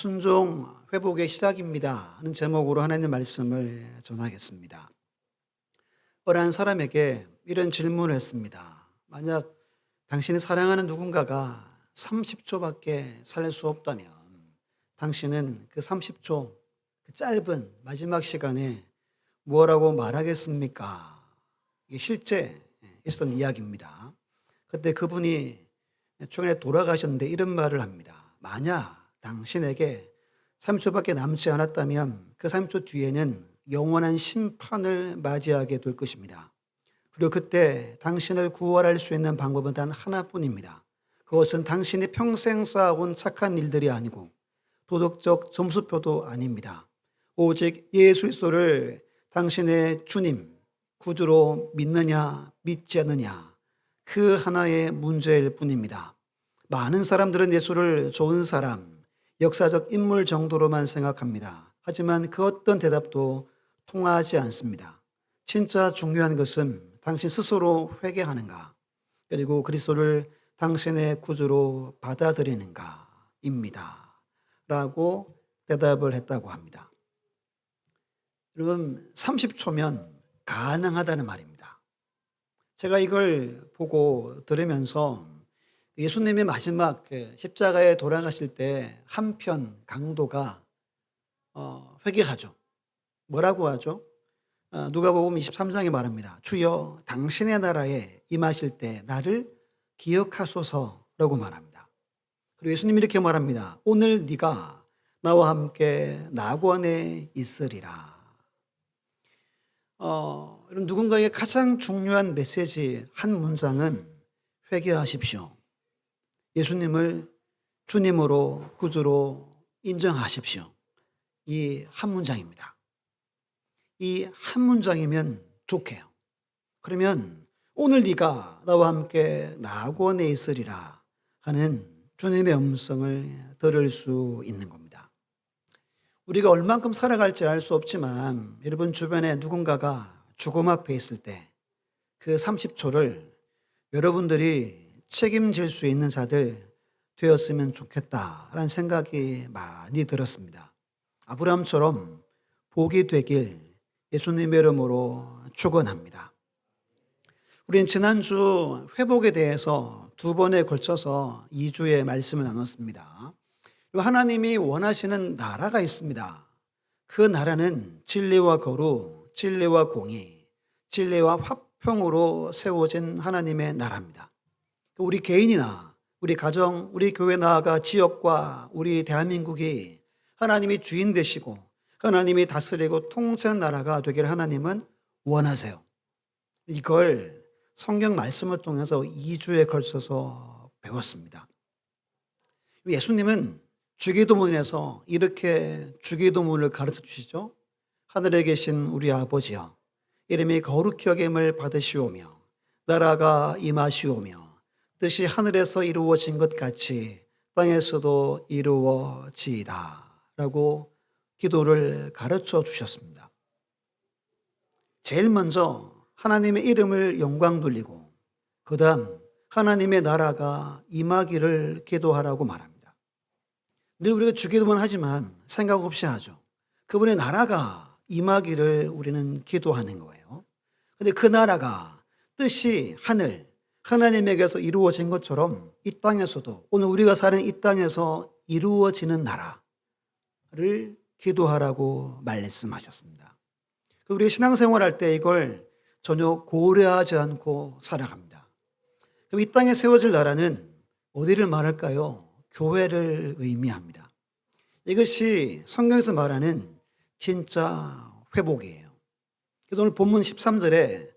순종 회복의 시작입니다 하는 제목으로 하나님 말씀을 전하겠습니다. 어느 한 사람에게 이런 질문을 했습니다. 만약 당신이 사랑하는 누군가가 30초밖에 살 수 없다면 당신은 그 30초, 그 짧은 마지막 시간에 뭐라고 말하겠습니까? 이게 실제 있었던 이야기입니다. 그때 그분이 최근에 돌아가셨는데 이런 말을 합니다. 만약 당신에게 3초밖에 남지 않았다면 그 3초 뒤에는 영원한 심판을 맞이하게 될 것입니다. 그리고 그때 당신을 구원할 수 있는 방법은 단 하나뿐입니다. 그것은 당신이 평생 쌓아온 착한 일들이 아니고 도덕적 점수표도 아닙니다. 오직 예수 그리스도를 당신의 주님, 구주로 믿느냐 믿지 않느냐 그 하나의 문제일 뿐입니다. 많은 사람들은 예수를 좋은 사람, 역사적 인물 정도로만 생각합니다. 하지만 그 어떤 대답도 통하지 않습니다. 진짜 중요한 것은 당신 스스로 회개하는가, 그리고 그리스도를 당신의 구주로 받아들이는가입니다. 라고 대답을 했다고 합니다. 여러분, 30초면 가능하다는 말입니다. 제가 이걸 보고 들으면서 예수님이 마지막 십자가에 돌아가실 때 한편 강도가 회개하죠. 뭐라고 하죠? 누가복음 23장에 말합니다. 주여 당신의 나라에 임하실 때 나를 기억하소서라고 말합니다. 그리고 예수님이 이렇게 말합니다. 오늘 네가 나와 함께 낙원에 있으리라. 여러분, 누군가에게 가장 중요한 메시지 한 문장은 회개하십시오. 예수님을 주님으로 구주로 인정하십시오. 이 한 문장입니다. 이 한 문장이면 좋게요. 그러면 오늘 네가 나와 함께 낙원에 있으리라 하는 주님의 음성을 들을 수 있는 겁니다. 우리가 얼만큼 살아갈지 알 수 없지만 여러분 주변에 누군가가 죽음 앞에 있을 때 그 30초를 여러분들이 책임질 수 있는 자들 되었으면 좋겠다라는 생각이 많이 들었습니다. 아브라함처럼 복이 되길 예수님의 이름으로 축원합니다. 우리는 지난주 회복에 대해서 두 번에 걸쳐서 2주의 말씀을 나눴습니다. 하나님이 원하시는 나라가 있습니다. 그 나라는 진리와 거룩, 진리와 공의, 진리와 화평으로 세워진 하나님의 나라입니다. 우리 개인이나 우리 가정, 우리 교회 나아가 지역과 우리 대한민국이 하나님이 주인 되시고 하나님이 다스리고 통치하는 나라가 되기를 하나님은 원하세요. 이걸 성경 말씀을 통해서 2주에 걸쳐서 배웠습니다. 예수님은 주기도문에서 이렇게 주기도문을 가르쳐 주시죠. 하늘에 계신 우리 아버지여, 이름이 거룩히 여김을 받으시오며 나라가 임하시오며 뜻이 하늘에서 이루어진 것 같이 땅에서도 이루어지이다 라고 기도를 가르쳐 주셨습니다. 제일 먼저 하나님의 이름을 영광 돌리고 그 다음 하나님의 나라가 임하기를 기도하라고 말합니다. 늘 우리가 주기도만 하지만 생각 없이 하죠. 그분의 나라가 임하기를 우리는 기도하는 거예요. 그런데 그 나라가 뜻이 하나님에게서 이루어진 것처럼 이 땅에서도 오늘 우리가 사는 이 땅에서 이루어지는 나라를 기도하라고 말씀하셨습니다. 우리 신앙생활할 때 이걸 전혀 고려하지 않고 살아갑니다. 그럼 이 땅에 세워질 나라는 어디를 말할까요? 교회를 의미합니다. 이것이 성경에서 말하는 진짜 회복이에요. 오늘 본문 13절에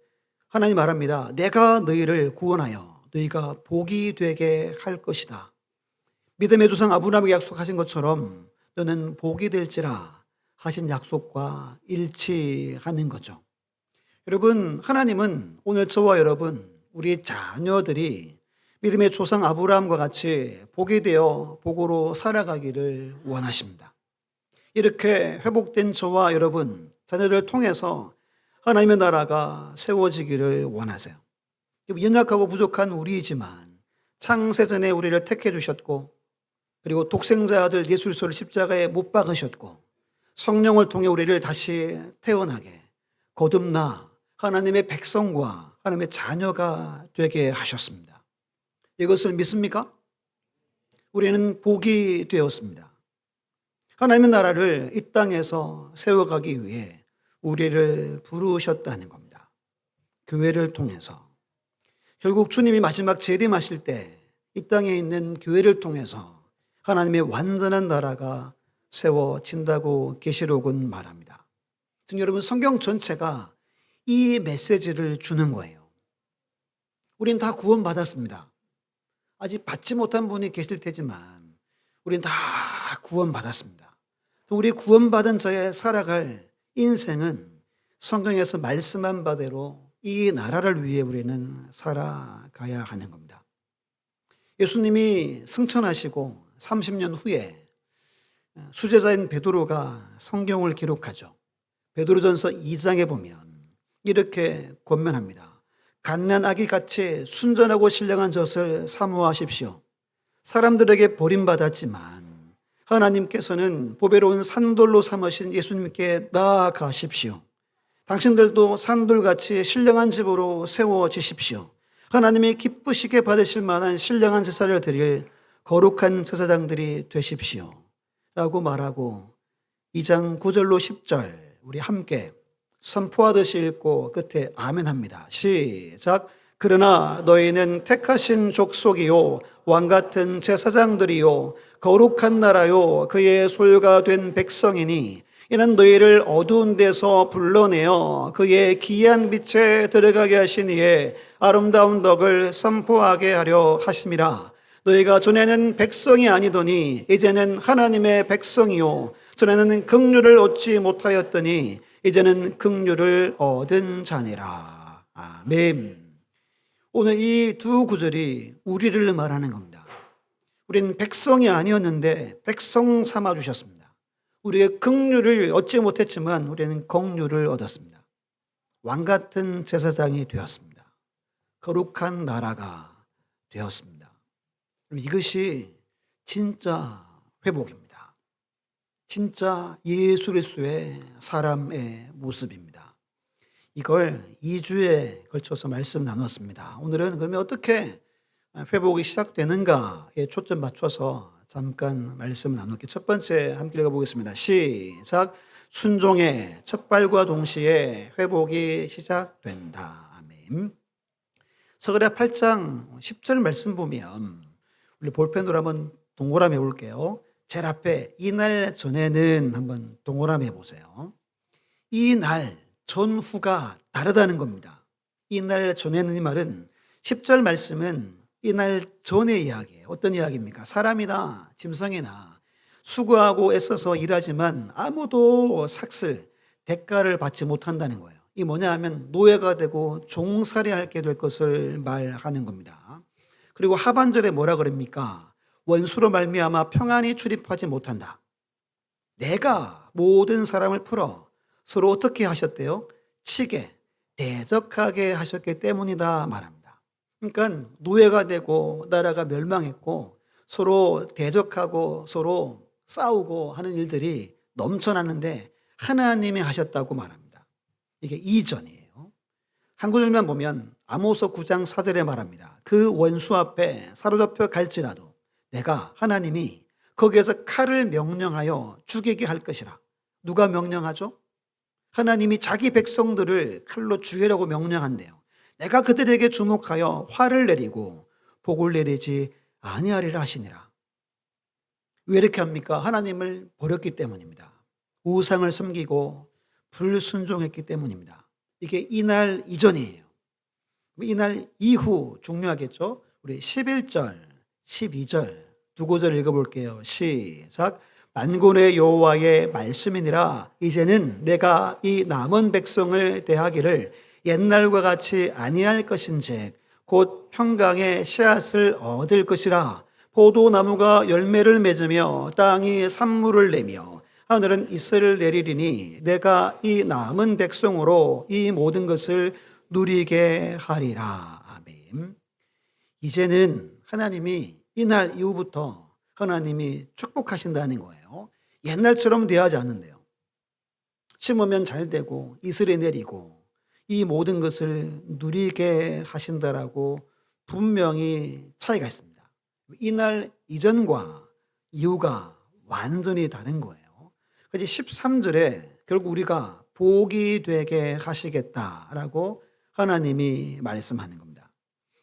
하나님 말합니다. 내가 너희를 구원하여 너희가 복이 되게 할 것이다. 믿음의 조상 아브라함에게 약속하신 것처럼 너는 복이 될지라 하신 약속과 일치하는 거죠. 여러분, 하나님은 오늘 저와 여러분, 우리 자녀들이 믿음의 조상 아브라함과 같이 복이 되어 복으로 살아가기를 원하십니다. 이렇게 회복된 저와 여러분, 자녀들을 통해서 하나님의 나라가 세워지기를 원하세요. 연약하고 부족한 우리이지만 창세전에 우리를 택해 주셨고 그리고 독생자 아들 예수 그리스도를 십자가에 못 박으셨고 성령을 통해 우리를 다시 태어나게 거듭나 하나님의 백성과 하나님의 자녀가 되게 하셨습니다. 이것을 믿습니까? 우리는 복이 되었습니다. 하나님의 나라를 이 땅에서 세워가기 위해 우리를 부르셨다는 겁니다. 교회를 통해서. 결국 주님이 마지막 재림하실 때 이 땅에 있는 교회를 통해서 하나님의 완전한 나라가 세워진다고 계시록은 말합니다. 여러분, 성경 전체가 이 메시지를 주는 거예요. 우린 다 구원받았습니다. 아직 받지 못한 분이 계실 테지만 우린 다 구원받았습니다. 우리 구원받은 자의 살아갈 인생은 성경에서 말씀한 바대로 이 나라를 위해 우리는 살아가야 하는 겁니다. 예수님이 승천하시고 30년 후에 수제자인 베드로가 성경을 기록하죠. 베드로전서 2장에 보면 이렇게 권면합니다. 갓난 아기같이 순전하고 신령한 젖을 사모하십시오. 사람들에게 버림받았지만 하나님께서는 보배로운 산돌로 삼으신 예수님께 나아가십시오. 당신들도 산돌같이 신령한 집으로 세워지십시오. 하나님이 기쁘시게 받으실 만한 신령한 제사를 드릴 거룩한 제사장들이 되십시오. 라고 말하고 2장 9절로 10절 우리 함께 선포하듯이 읽고 끝에 아멘 합니다. 시작. 그러나 너희는 택하신 족속이요 왕같은 제사장들이요 거룩한 나라요 그의 소유가 된 백성이니 이는 너희를 어두운 데서 불러내어 그의 기이한 빛에 들어가게 하신 이의 아름다운 덕을 선포하게 하려 하심이라. 너희가 전에는 백성이 아니더니 이제는 하나님의 백성이요 전에는 긍휼을 얻지 못하였더니 이제는 긍휼을 얻은 자니라. 아멘. 오늘 이 두 구절이 우리를 말하는 겁니다. 우리는 백성이 아니었는데 백성 삼아 주셨습니다. 우리의 긍휼을 얻지 못했지만 우리는 긍휼을 얻었습니다. 왕같은 제사장이 되었습니다. 거룩한 나라가 되었습니다. 이것이 진짜 회복입니다. 진짜 예수 그리스도의 사람의 모습입니다. 이걸 2주에 걸쳐서 말씀 나눴습니다. 오늘은 그러면 어떻게 회복이 시작되는가에 초점 맞춰서 잠깐 말씀 나눌게요. 첫 번째 함께 읽어보겠습니다. 시작. 순종의 첫발과 동시에 회복이 시작된다. 아멘. 서가랴 8장 10절 말씀 보면 우리 볼펜으로 한번 동그라미 해볼게요. 제일 앞에 이날 전에는 한번 동그라미 해보세요. 이 날 전후가 다르다는 겁니다. 이날 전에는 이 말은 10절 말씀은 이날 전의 이야기예요. 어떤 이야기입니까? 사람이나 짐승이나 수고하고 애써서 일하지만 아무도 삭슬, 대가를 받지 못한다는 거예요. 이 뭐냐 하면 노예가 되고 종살이하게 될 것을 말하는 겁니다. 그리고 하반절에 뭐라 그럽니까? 원수로 말미암아 평안히 출입하지 못한다. 내가 모든 사람을 풀어 서로 어떻게 하셨대요? 치게, 대적하게 하셨기 때문이다 말합니다. 그러니까 노예가 되고 나라가 멸망했고 서로 대적하고 서로 싸우고 하는 일들이 넘쳐나는데 하나님이 하셨다고 말합니다. 이게 이전이에요. 한 구절만 보면 아모스 9장 4절에 말합니다. 그 원수 앞에 사로잡혀 갈지라도 내가 하나님이 거기에서 칼을 명령하여 죽이게 할 것이라. 누가 명령하죠? 하나님이 자기 백성들을 칼로 죽이려고 명령한대요. 내가 그들에게 주목하여 화를 내리고 복을 내리지 아니하리라 하시니라. 왜 이렇게 합니까? 하나님을 버렸기 때문입니다. 우상을 섬기고 불순종했기 때문입니다. 이게 이날 이전이에요. 이날 이후 중요하겠죠? 우리 11절, 12절 두 구절 읽어볼게요. 시작. 만군의 여호와의 말씀이니라. 이제는 내가 이 남은 백성을 대하기를 옛날과 같이 아니할 것인즉 곧 평강의 씨앗을 얻을 것이라. 포도나무가 열매를 맺으며 땅이 산물을 내며 하늘은 이슬을 내리리니 내가 이 남은 백성으로 이 모든 것을 누리게 하리라. 아멘. 이제는 하나님이 이날 이후부터 하나님이 축복하신다는 거예요. 옛날처럼 대하지 않는데요. 심으면 잘 되고 이슬이 내리고 이 모든 것을 누리게 하신다라고 분명히 차이가 있습니다. 이날 이전과 이후가 완전히 다른 거예요. 그래서 13절에 결국 우리가 복이 되게 하시겠다라고 하나님이 말씀하는 겁니다.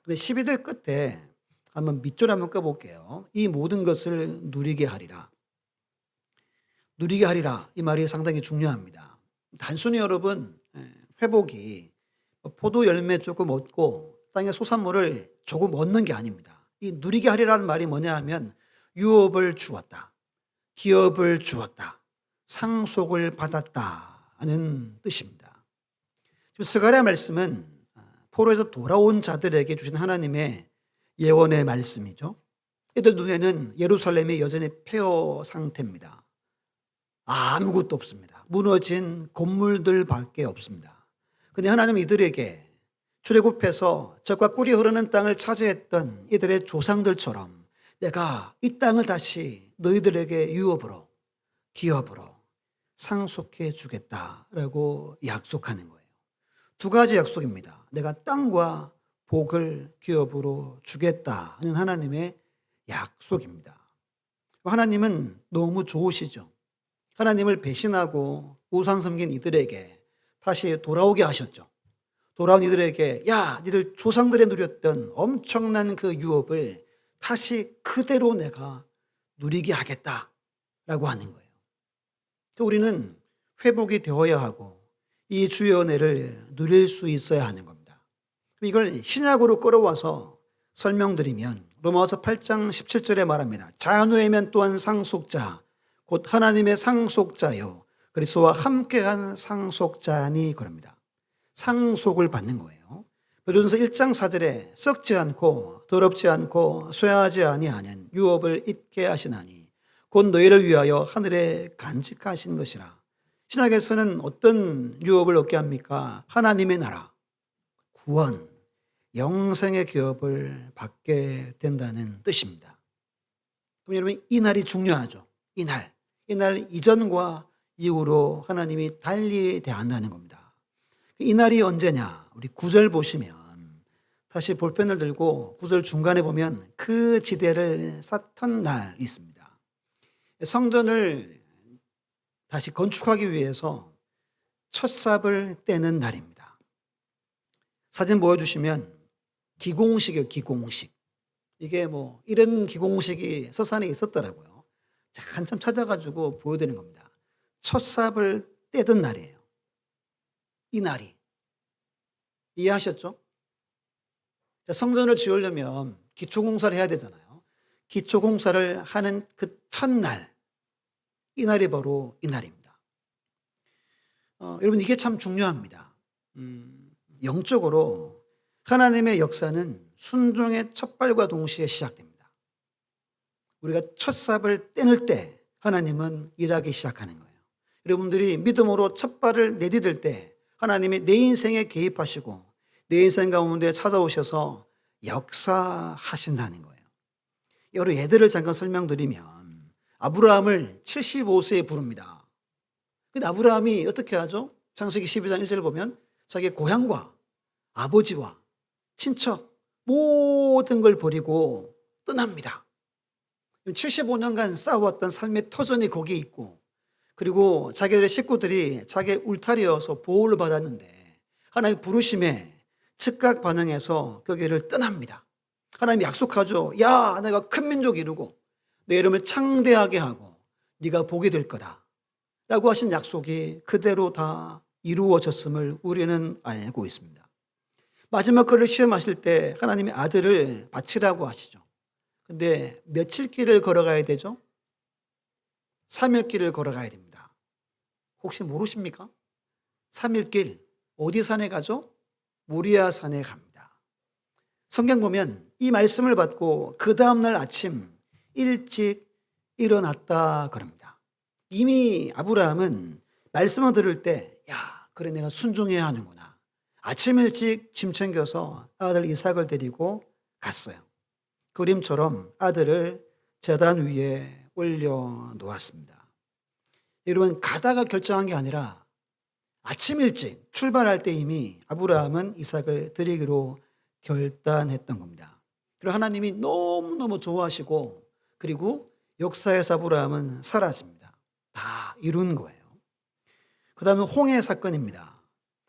근데 12절 끝에 한번 밑줄 한번 꺼볼게요. 이 모든 것을 누리게 하리라. 누리게 하리라. 이 말이 상당히 중요합니다. 단순히 여러분, 회복이 포도 열매 조금 얻고 땅의 소산물을 조금 얻는 게 아닙니다. 이 누리게 하리라는 말이 뭐냐 하면 유업을 주었다. 기업을 주었다. 상속을 받았다 하는 뜻입니다. 지금 스가랴 말씀은 포로에서 돌아온 자들에게 주신 하나님의 예언의 말씀이죠. 이들 눈에는 예루살렘이 여전히 폐허 상태입니다. 아무것도 없습니다. 무너진 건물들밖에 없습니다. 근데 하나님은 이들에게 출애굽해서 적과 꿀이 흐르는 땅을 차지했던 이들의 조상들처럼 내가 이 땅을 다시 너희들에게 유업으로 기업으로 상속해 주겠다라고 약속하는 거예요. 두 가지 약속입니다. 내가 땅과 복을 기업으로 주겠다 하는 하나님의 약속입니다. 하나님은 너무 좋으시죠. 하나님을 배신하고 우상 섬긴 이들에게 다시 돌아오게 하셨죠. 돌아온 이들에게 야, 니들 조상들이 누렸던 엄청난 그 유업을 다시 그대로 내가 누리게 하겠다라고 하는 거예요. 우리는 회복이 되어야 하고 이 주의 은혜를 누릴 수 있어야 하는 겁니다. 이걸 신약으로 끌어와서 설명드리면 로마서 8장 17절에 말합니다. 자녀이면 또한 상속자 곧 하나님의 상속자요 그리스도와 함께한 상속자니 그럽니다. 상속을 받는 거예요. 베드로전서 1장 4절에 썩지 않고 더럽지 않고 쇠하지 아니하는 유업을 잊게 하시나니 곧 너희를 위하여 하늘에 간직하신 것이라. 신약에서는 어떤 유업을 얻게 합니까? 하나님의 나라, 구원, 영생의 기업을 받게 된다는 뜻입니다. 그럼 여러분 이 날이 중요하죠. 이 날 이전과 이후로 하나님이 달리 대한다는 겁니다. 이 날이 언제냐? 우리 9절 보시면 다시 볼펜을 들고 9절 중간에 보면 그 지대를 쌓던 날이 있습니다. 성전을 다시 건축하기 위해서 첫삽을 떼는 날입니다. 사진 보여주시면 기공식이에요. 기공식. 이게 뭐 이런 기공식이 서산에 있었더라고요. 한참 찾아가지고 보여드리는 겁니다. 첫삽을 떼던 날이에요. 이 날이. 이해하셨죠? 성전을 지으려면 기초공사를 해야 되잖아요. 기초공사를 하는 그 첫날, 이 날이 바로 이 날입니다. 여러분 이게 참 중요합니다. 영적으로 하나님의 역사는 순종의 첫발과 동시에 시작됩니다. 우리가 첫삽을 떼낼 때 하나님은 일하기 시작하는 거예요. 여러분들이 믿음으로 첫발을 내디딜 때 하나님이 내 인생에 개입하시고 내 인생 가운데 찾아오셔서 역사하신다는 거예요. 여러 예들을 잠깐 설명드리면 아브라함을 75세에 부릅니다. 근데 아브라함이 어떻게 하죠? 창세기 12장 1절을 보면 자기 고향과 아버지와 친척 모든 걸 버리고 떠납니다. 75년간 쌓아왔던 삶의 터전이 거기에 있고 그리고 자기들의 식구들이 자기의 울타리여서 보호를 받았는데 하나님의 부르심에 즉각 반응해서 거기를 떠납니다. 하나님이 약속하죠. 야, 내가 큰 민족 이루고 내 이름을 창대하게 하고 네가 복이 될 거다 라고 하신 약속이 그대로 다 이루어졌음을 우리는 알고 있습니다. 마지막 거를 시험하실 때 하나님의 아들을 바치라고 하시죠. 근데 며칠 길을 걸어가야 되죠? 3일 길을 걸어가야 됩니다. 혹시 모르십니까? 3일 길 어디 산에 가죠? 모리아 산에 갑니다. 성경 보면 이 말씀을 받고 그 다음날 아침 일찍 일어났다 그럽니다. 이미 아브라함은 말씀을 들을 때 야, 그래 내가 순종해야 하는구나. 아침 일찍 짐 챙겨서 아들 이삭을 데리고 갔어요. 그림처럼 아들을 제단 위에 올려 놓았습니다. 여러분, 가다가 결정한 게 아니라 아침 일찍 출발할 때 이미 아브라함은 이삭을 드리기로 결단했던 겁니다. 그리고 하나님이 너무너무 좋아하시고, 그리고 역사에서 아브라함은 사라집니다. 다 이룬 거예요. 그 다음은 홍해 사건입니다.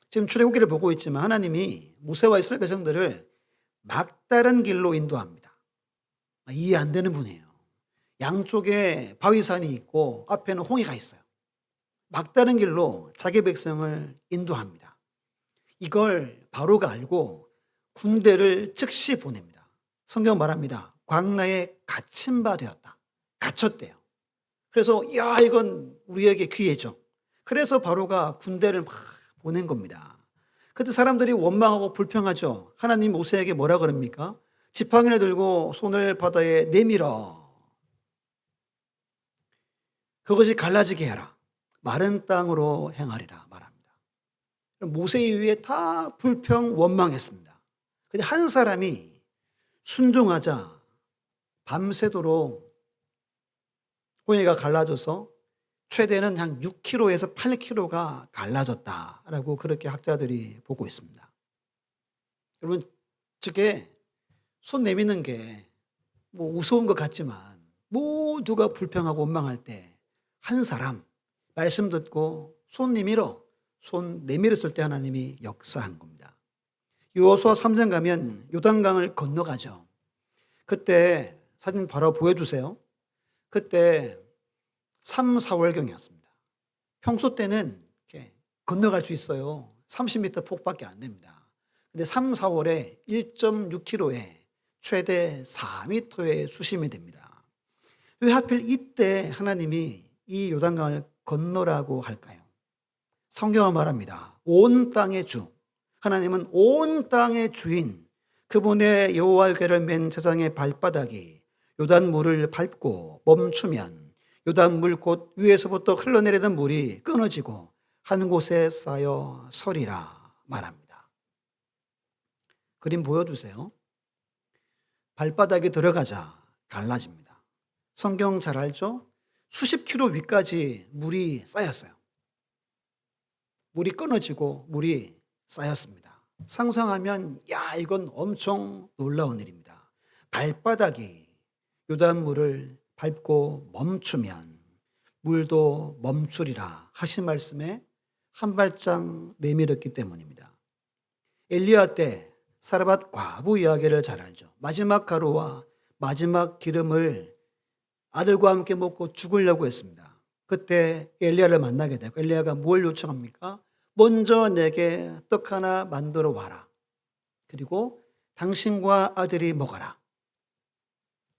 지금 출애굽기를 보고 있지만 하나님이 모세와 이스라엘 백성들을 막다른 길로 인도합니다. 이해 안 되는 분이에요. 양쪽에 바위산이 있고 앞에는 홍해가 있어요. 막다른 길로 자기 백성을 인도합니다. 이걸 바로가 알고 군대를 즉시 보냅니다. 성경 말합니다. 광야에 갇힌 바 되었다. 갇혔대요. 그래서 야, 이건 우리에게 기회죠. 그래서 바로가 군대를 막 보낸 겁니다. 그때 사람들이 원망하고 불평하죠. 하나님 모세에게 뭐라 그럽니까? 지팡이를 들고 손을 바다에 내밀어 그것이 갈라지게 해라. 마른 땅으로 행하리라 말합니다. 모세 이후에 다 불평 원망했습니다. 근데 한 사람이 순종하자 밤새도록 홍해가 갈라져서 최대는 한 6km에서 8km가 갈라졌다라고 그렇게 학자들이 보고 있습니다. 여러분, 저게 손 내미는 게 뭐 우스운 것 같지만 모두가 불평하고 원망할 때 한 사람 말씀 듣고 손 내밀었을 때 하나님이 역사한 겁니다. 여호수아 3장 가면 요단강을 건너가죠. 그때 사진 바로 보여주세요. 그때 3, 4월경이었습니다. 평소 때는 이렇게 건너갈 수 있어요. 30m 폭밖에 안 됩니다. 근데 3, 4월에 1.6km에 최대 4m의 수심이 됩니다. 왜 하필 이때 하나님이 이 요단강을 건너라고 할까요? 성경은 말합니다. 온 땅의 주, 하나님은 온 땅의 주인, 그분의 여호와의 궤를 맨 제사장의 발바닥이 요단물을 밟고 멈추면 요단물 곧 위에서부터 흘러내리던 물이 끊어지고 한 곳에 쌓여 서리라 말합니다. 그림 보여주세요. 발바닥에 들어가자 갈라집니다. 성경 잘 알죠? 수십 킬로 위까지 물이 쌓였어요. 물이 끊어지고 물이 쌓였습니다. 상상하면 야, 이건 엄청 놀라운 일입니다. 발바닥이 요단물을 밟고 멈추면 물도 멈추리라 하신 말씀에 한 발짝 내밀었기 때문입니다. 엘리야 때 사르밧 과부 이야기를 잘 알죠. 마지막 가루와 마지막 기름을 아들과 함께 먹고 죽으려고 했습니다. 그때 엘리야를 만나게 되고 엘리야가 뭘 요청합니까? 먼저 내게 떡 하나 만들어 와라. 그리고 당신과 아들이 먹어라.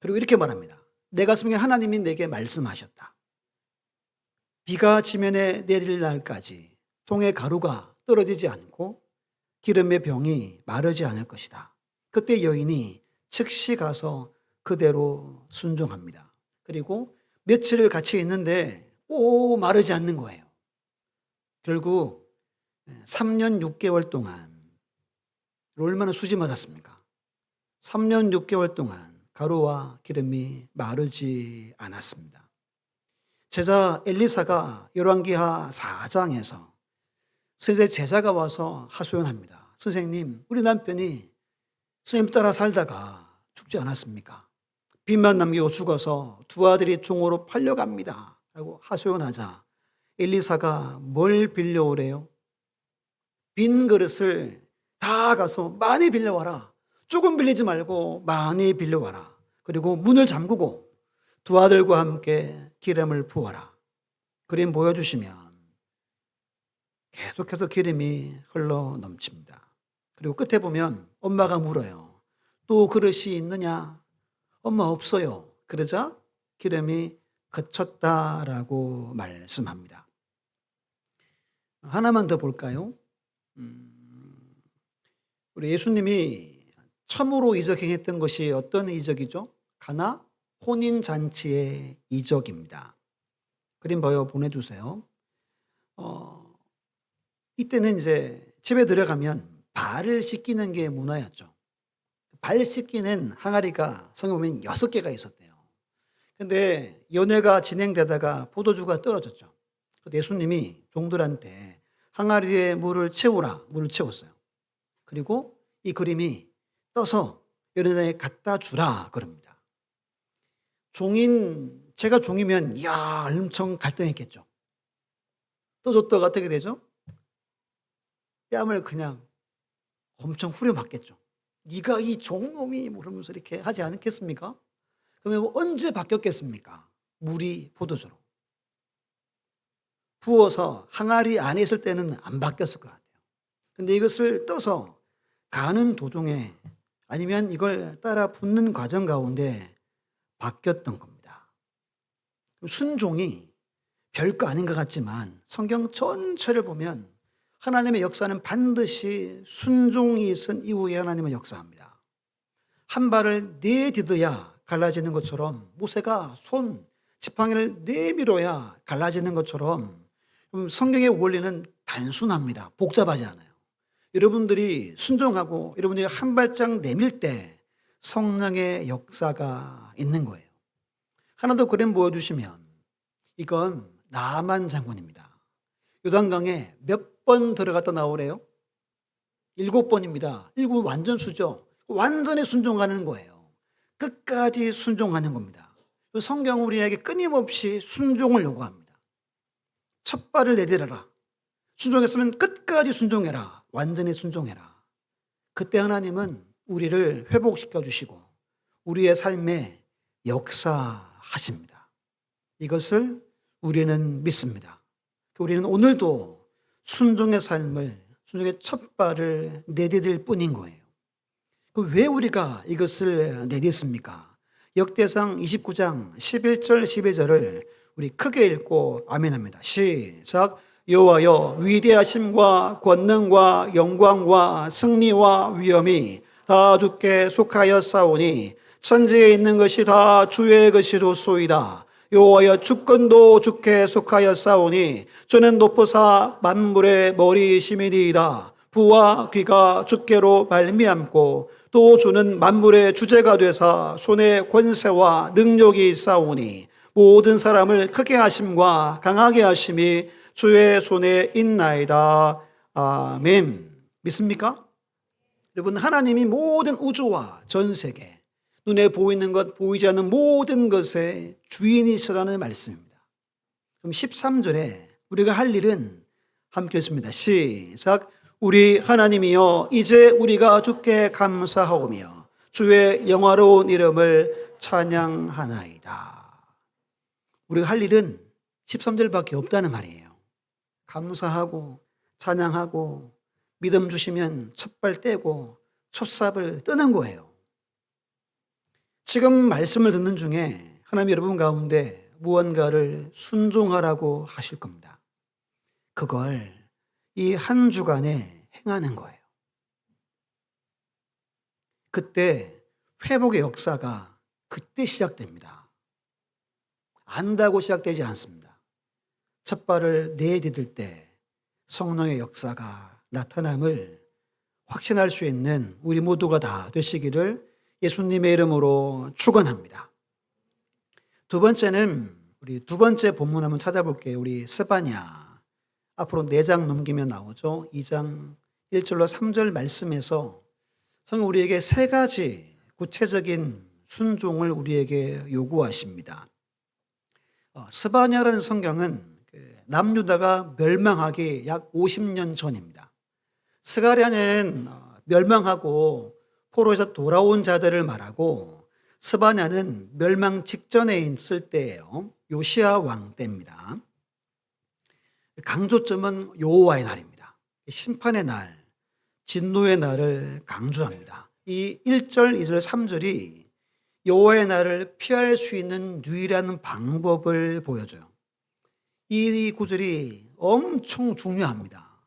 그리고 이렇게 말합니다. 내 가슴에 하나님이 내게 말씀하셨다. 비가 지면에 내릴 날까지 통에 가루가 떨어지지 않고 기름의 병이 마르지 않을 것이다. 그때 여인이 즉시 가서 그대로 순종합니다. 그리고 며칠을 같이 있는데 마르지 않는 거예요. 결국 3년 6개월 동안 얼마나 수지 맞았습니까? 3년 6개월 동안 가루와 기름이 마르지 않았습니다. 제자 엘리사가 열왕기하 4장에서 선생님 제자가 와서 하소연합니다. 선생님, 우리 남편이 선생님 따라 살다가 죽지 않았습니까? 빚만 남기고 죽어서 두 아들이 종으로 팔려갑니다. 라고 하소연하자 엘리사가 뭘 빌려오래요? 빈 그릇을 다 가서 많이 빌려와라. 조금 빌리지 말고 많이 빌려와라. 그리고 문을 잠그고 두 아들과 함께 기름을 부어라. 그림 보여주시면 계속해서 기름이 흘러 넘칩니다. 그리고 끝에 보면 엄마가 물어요. 또 그릇이 있느냐? 엄마 없어요. 그러자 기름이 그쳤다라고 말씀합니다. 하나만 더 볼까요? 우리 예수님이 처음으로 이적행했던 것이 어떤 이적이죠? 가나 혼인잔치의 이적입니다. 그림 보내주세요. 이때는 이제 집에 들어가면 발을 씻기는 게 문화였죠. 발 씻기는 항아리가 성경 보면 6개가 있었대요. 근데 연회가 진행되다가 포도주가 떨어졌죠. 그래서 예수님이 종들한테 항아리에 물을 채우라, 물을 채웠어요. 그리고 이 그림이 떠서 연회장에 갖다 주라 그럽니다. 제가 종이면 이야 엄청 갈등했겠죠. 떠줬다가 어떻게 되죠? 뺨을 그냥 엄청 후려맞겠죠. 네가 이 종놈이 그러면서 이렇게 하지 않겠습니까? 그러면 언제 바뀌었겠습니까? 물이 포도주로. 부어서 항아리 안에 있을 때는 안 바뀌었을 것 같아요. 근데 이것을 떠서 가는 도중에 아니면 이걸 따라 붓는 과정 가운데 바뀌었던 겁니다. 순종이 별거 아닌 것 같지만 성경 전체를 보면 하나님의 역사는 반드시 순종이 있은 이후에 하나님은 역사합니다. 한 발을 내디뎌야 갈라지는 것처럼 모세가 지팡이를 내밀어야 갈라지는 것처럼 성경의 원리는 단순합니다. 복잡하지 않아요. 여러분들이 순종하고 여러분들이 한 발짝 내밀 때 성령의 역사가 있는 거예요. 하나 더 그림 보여주시면 이건 나만 장군입니다. 요단강에 몇 번 들어갔다 나오래요? 7번입니다. 7번 완전 수죠. 완전히 순종하는 거예요. 끝까지 순종하는 겁니다. 성경 우리에게 끊임없이 순종을 요구합니다. 첫 발을 내디뎌라. 순종했으면 끝까지 순종해라. 완전히 순종해라. 그때 하나님은 우리를 회복시켜 주시고 우리의 삶에 역사하십니다. 이것을 우리는 믿습니다. 우리는 오늘도 순종의 첫 발을 내디딜 뿐인 거예요. 왜 우리가 이것을 내딛습니까? 역대상 29장 11절 12절을 우리 크게 읽고 아멘합니다. 시작. 여호와여 위대하심과 권능과 영광과 승리와 위엄이 다 주께 속하였사오니 천지에 있는 것이 다 주의 것이로소이다. 여호와여 주권도 주께 속하였사오니 주는 높으사 만물의 머리이심이니이다. 부와 귀가 주께로 말미암고 또 주는 만물의 주제가 되사 손에 권세와 능력이 있사오니 모든 사람을 크게 하심과 강하게 하심이 주의 손에 있나이다. 아멘. 믿습니까? 여러분, 하나님이 모든 우주와 전 세계 눈에 보이는 것, 보이지 않는 모든 것의 주인이시라는 말씀입니다. 그럼 13절에 우리가 할 일은 함께 했습니다. 시작. 우리 하나님이여 이제 우리가 주께 감사하오며 주의 영화로운 이름을 찬양하나이다. 우리가 할 일은 13절밖에 없다는 말이에요. 감사하고 찬양하고 믿음 주시면 첫발 떼고 첫삽을 뜨는 거예요. 지금 말씀을 듣는 중에 하나님 여러분 가운데 무언가를 순종하라고 하실 겁니다. 그걸 이 한 주간에 행하는 거예요. 그때 회복의 역사가 그때 시작됩니다. 안다고 시작되지 않습니다. 첫 발을 내디딜 때 성령의 역사가 나타남을 확신할 수 있는 우리 모두가 다 되시기를 예수님의 이름으로 축원합니다. 두 번째는 우리 두 번째 본문 한번 찾아볼게요. 우리 스바냐 앞으로 4장 넘기면 나오죠. 2장 1절로 3절 말씀에서 성경 우리에게 3가지 구체적인 순종을 우리에게 요구하십니다. 스바냐라는 성경은 남유다가 멸망하기 약 50년 전입니다. 스가랴는 멸망하고 포로에서 돌아온 자들을 말하고 스바냐는 멸망 직전에 있을 때예요. 요시야 왕 때입니다. 강조점은 여호와의 날입니다. 심판의 날, 진노의 날을 강조합니다. 이 1절, 2절, 3절이 여호와의 날을 피할 수 있는 유일한 방법을 보여줘요. 이 구절이 엄청 중요합니다.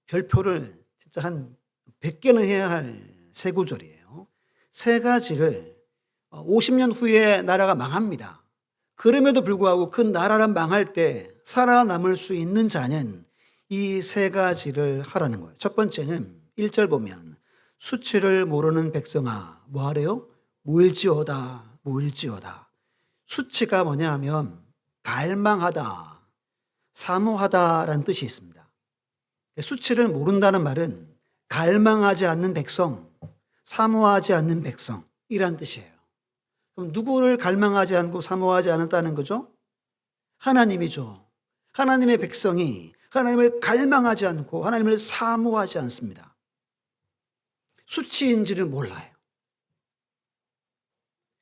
별표를 진짜 한 100개는 해야 할 세 구절이에요. 3가지를 50년 후에 나라가 망합니다. 그럼에도 불구하고 그 나라가 망할 때 살아남을 수 있는 자는 이 3가지를 하라는 거예요. 첫 번째는 1절 보면 수치를 모르는 백성아 뭐하래요? 모일지어다 모일지어다. 수치가 뭐냐 하면 갈망하다, 사모하다라는 뜻이 있습니다. 수치를 모른다는 말은 갈망하지 않는 백성, 사모하지 않는 백성이란 뜻이에요. 그럼 누구를 갈망하지 않고 사모하지 않았다는 거죠? 하나님이죠. 하나님의 백성이 하나님을 갈망하지 않고 하나님을 사모하지 않습니다. 수치인지를 몰라요.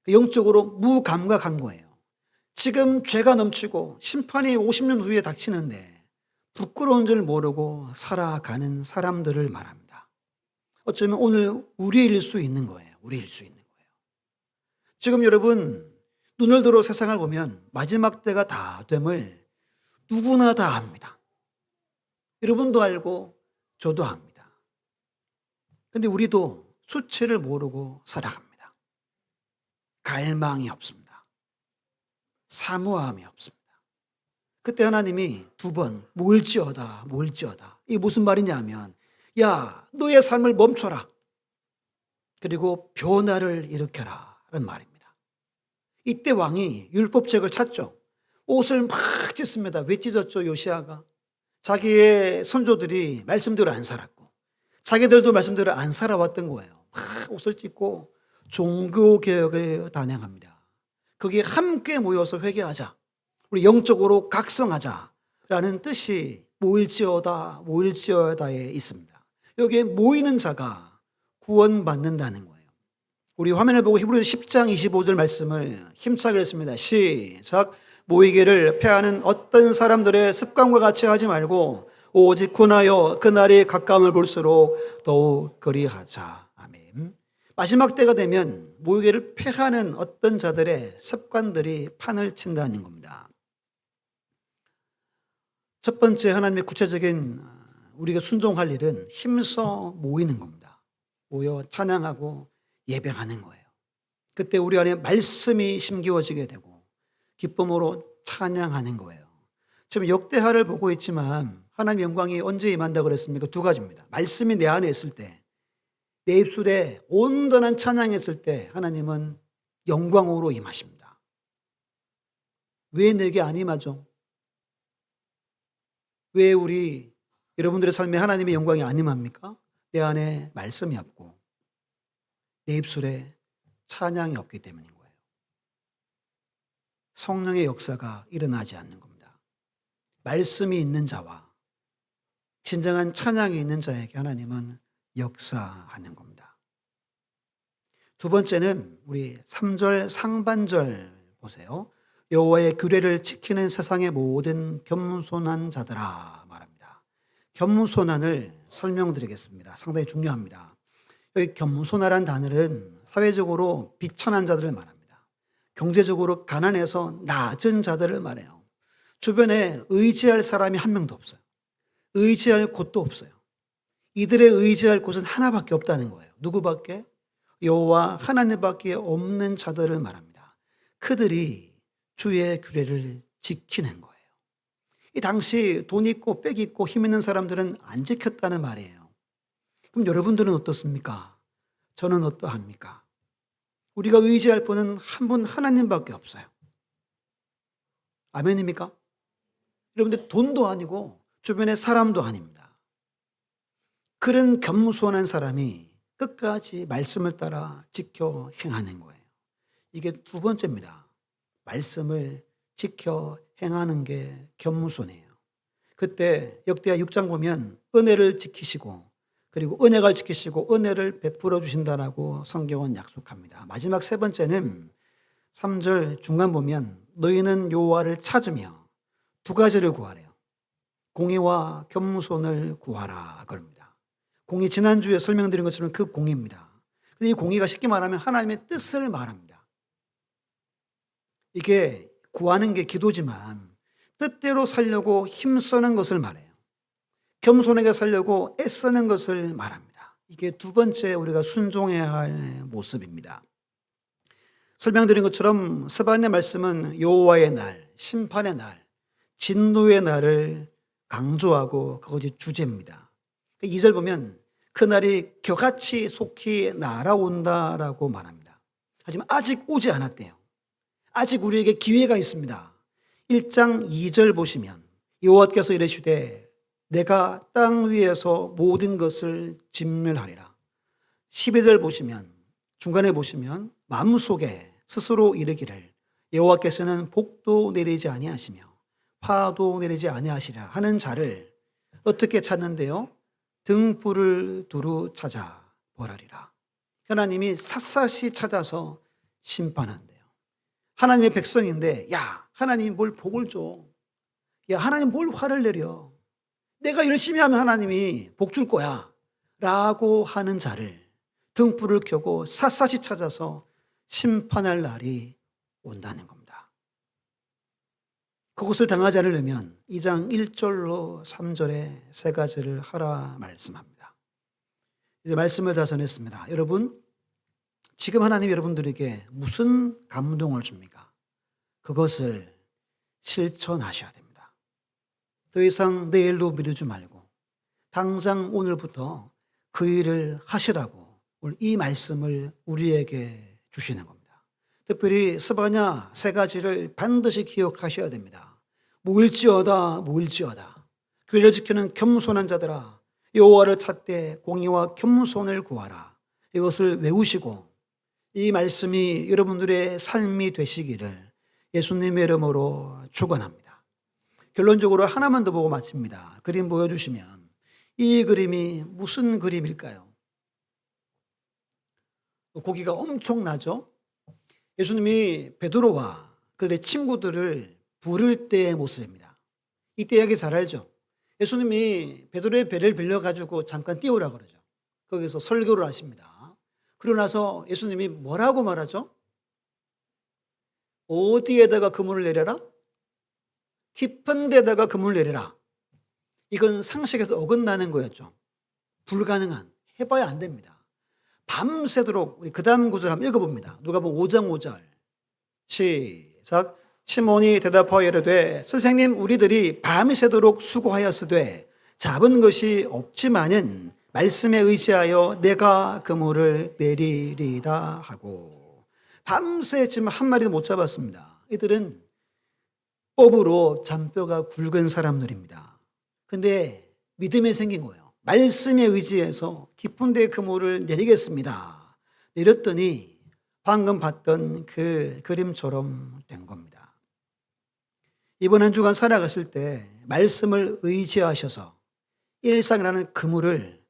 영적으로 무감각한 거예요. 지금 죄가 넘치고 심판이 50년 후에 닥치는데 부끄러운 줄 모르고 살아가는 사람들을 말합니다. 어쩌면 오늘 우리일 수 있는 거예요. 우리일 수 있는 거예요. 지금 여러분 눈을 들어 세상을 보면 마지막 때가 다 됨을 누구나 다 압니다. 여러분도 알고 저도 압니다. 그런데 우리도 수치를 모르고 살아갑니다. 갈망이 없습니다. 사모함이 없습니다. 그때 하나님이 두 번 모일지어다 모일지어다. 이게 무슨 말이냐 하면 야 너의 삶을 멈춰라. 그리고 변화를 일으켜라 라는 말입니다. 이때 왕이 율법책을 찾죠. 옷을 막 찢습니다. 왜 찢었죠? 요시아가 자기의 선조들이 말씀대로 안 살았고 자기들도 말씀대로 안 살아왔던 거예요. 막 옷을 찢고 종교개혁을 단행합니다. 거기에 함께 모여서 회개하자. 우리 영적으로 각성하자라는 뜻이 모일지어다 모일지어다에 있습니다. 여기에 모이는 자가 구원받는다는 거예요. 우리 화면을 보고 히브리서 10장 25절 말씀을 힘차게 했습니다. 시작. 모이기를 패하는 어떤 사람들의 습관과 같이 하지 말고 오직 군하여 그날이 가까움을 볼수록 더욱 그리하자. 아멘. 마지막 때가 되면 모이기를 패하는 어떤 자들의 습관들이 판을 친다는 겁니다. 첫 번째 하나님의 구체적인 우리가 순종할 일은 힘써 모이는 겁니다. 모여 찬양하고 예배하는 거예요. 그때 우리 안에 말씀이 심기워지게 되고 기쁨으로 찬양하는 거예요. 지금 역대하를 보고 있지만 하나님 영광이 언제 임한다고 그랬습니까? 두 가지입니다. 말씀이 내 안에 있을 때, 내 입술에 온전한 찬양했을 때 하나님은 영광으로 임하십니다. 왜 내게 안 임하죠? 왜 우리 여러분들의 삶에 하나님의 영광이 안 임합니까? 내 안에 말씀이 없고 내 입술에 찬양이 없기 때문인 거예요. 성령의 역사가 일어나지 않는 겁니다. 말씀이 있는 자와 진정한 찬양이 있는 자에게 하나님은 역사하는 겁니다. 두 번째는 우리 3절 상반절 보세요. 여호와의 규례를 지키는 세상의 모든 겸손한 자들아 말합니다. 겸손한을 설명드리겠습니다. 상당히 중요합니다. 여기 겸손하란 단어는 사회적으로 비천한 자들을 말합니다. 경제적으로 가난해서 낮은 자들을 말해요. 주변에 의지할 사람이 한 명도 없어요. 의지할 곳도 없어요. 이들의 의지할 곳은 하나밖에 없다는 거예요. 누구밖에? 여호와 하나님밖에 없는 자들을 말합니다. 그들이 주의 규례를 지키는 거예요. 이 당시 돈 있고 빽 있고 힘 있는 사람들은 안 지켰다는 말이에요. 그럼 여러분들은 어떻습니까? 저는 어떠합니까? 우리가 의지할 분은 한 분 하나님밖에 없어요. 아멘입니까? 여러분들 돈도 아니고 주변의 사람도 아닙니다. 그런 겸손한 사람이 끝까지 말씀을 따라 지켜 행하는 거예요. 이게 두 번째입니다. 말씀을 지켜 행하는 게 겸손이에요. 그때 역대하 6장 보면 은혜를 지키시고 그리고 은혜를 지키시고 은혜를 베풀어 주신다라고 성경은 약속합니다. 마지막 세 번째는 3절 중간 보면 너희는 여호와를 찾으며 두 가지를 구하래요. 공의와 겸손을 구하라 그럽니다. 공의 지난주에 설명드린 것처럼 그 공의입니다. 이 공의가 쉽게 말하면 하나님의 뜻을 말합니다. 이게 구하는 게 기도지만 뜻대로 살려고 힘쓰는 것을 말해요. 겸손하게 살려고 애쓰는 것을 말합니다. 이게 두 번째 우리가 순종해야 할 모습입니다. 설명드린 것처럼 스바냐 말씀은 여호와의 날, 심판의 날, 진노의 날을 강조하고 그것이 주제입니다. 2절 보면 그날이 겨같이 속히 날아온다라고 말합니다. 하지만 아직 오지 않았대요. 아직 우리에게 기회가 있습니다. 1장 2절 보시면 여호와께서 이르시되 내가 땅 위에서 모든 것을 진멸하리라. 12절 보시면 중간에 보시면 마음속에 스스로 이르기를 여호와께서는 복도 내리지 아니하시며 파도 내리지 아니하시리라 하는 자를 어떻게 찾는데요? 등불을 두루 찾아 보라리라. 하나님이 샅샅이 찾아서 심판한대요. 하나님의 백성인데 야 하나님 뭘 복을 줘. 야 하나님 뭘 화를 내려. 내가 열심히 하면 하나님이 복 줄 거야 라고 하는 자를 등불을 켜고 샅샅이 찾아서 심판할 날이 온다는 겁니다. 그것을 당하지 않으려면 2장 1절로 3절에 세 가지를 하라 말씀합니다. 이제 말씀을 다 전했습니다. 여러분, 지금 하나님 여러분들에게 무슨 감동을 줍니까? 그것을 실천하셔야 됩니다. 더 이상 내일로 미루지 말고 당장 오늘부터 그 일을 하시라고 오늘 이 말씀을 우리에게 주시는 겁니다. 특별히 스바냐 세 가지를 반드시 기억하셔야 됩니다. 모일지어다 모일지어다. 교회를 지키는 겸손한 자들아 여호와를 찾되 공의와 겸손을 구하라. 이것을 외우시고 이 말씀이 여러분들의 삶이 되시기를 예수님의 이름으로 축원합니다. 결론적으로 하나만 더 보고 마칩니다. 그림 보여주시면 이 그림이 무슨 그림일까요? 고기가 엄청나죠? 예수님이 베드로와 그들의 친구들을 부를 때의 모습입니다. 이때 이야기 잘 알죠? 예수님이 베드로의 배를 빌려가지고 잠깐 띄우라 그러죠. 거기서 설교를 하십니다. 그러고 나서 예수님이 뭐라고 말하죠? 어디에다가 그물을 내려라? 깊은 데다가 그물을 내려라. 이건 상식에서 어긋나는 거였죠. 불가능한, 해봐야 안 됩니다. 밤새도록 우리 그 다음 구절 한번 읽어봅니다. 누가복음 5장 5절 시작. 시몬이 대답하여 이르되 선생님 우리들이 밤이 새도록 수고하였으되 잡은 것이 없지만은 말씀에 의지하여 내가 그물을 내리리다 하고 밤새 지금 한 마리도 못 잡았습니다. 이들은 업으로 잔뼈가 굵은 사람들입니다. 근데 믿음이 생긴 거예요. 말씀에 의지해서 깊은 데 그물을 내리겠습니다. 내렸더니 방금 봤던 그 그림처럼 된 겁니다. 이번 한 주간 살아가실 때 말씀을 의지하셔서 일상이라는 그물을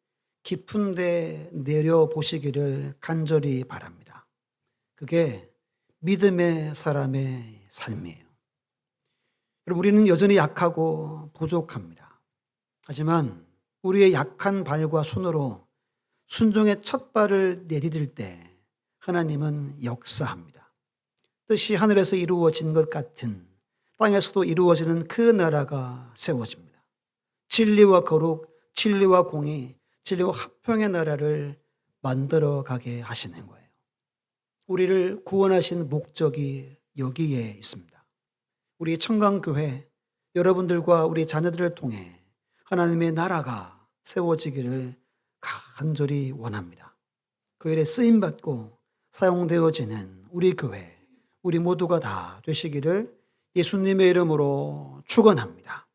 깊은 데 내려보시기를 간절히 바랍니다. 그게 믿음의 사람의 삶이에요. 여러분, 우리는 여전히 약하고 부족합니다. 하지만 우리의 약한 발과 손으로 순종의 첫 발을 내디딜 때 하나님은 역사합니다. 뜻이 하늘에서 이루어진 것 같은 땅에서도 이루어지는 그 나라가 세워집니다. 진리와 거룩, 진리와 공의, 진리와 화평의 나라를 만들어가게 하시는 거예요. 우리를 구원하신 목적이 여기에 있습니다. 우리 청강교회 여러분들과 우리 자녀들을 통해 하나님의 나라가 세워지기를 간절히 원합니다. 그 일에 쓰임받고 사용되어지는 우리 교회, 우리 모두가 다 되시기를 예수님의 이름으로 축원합니다.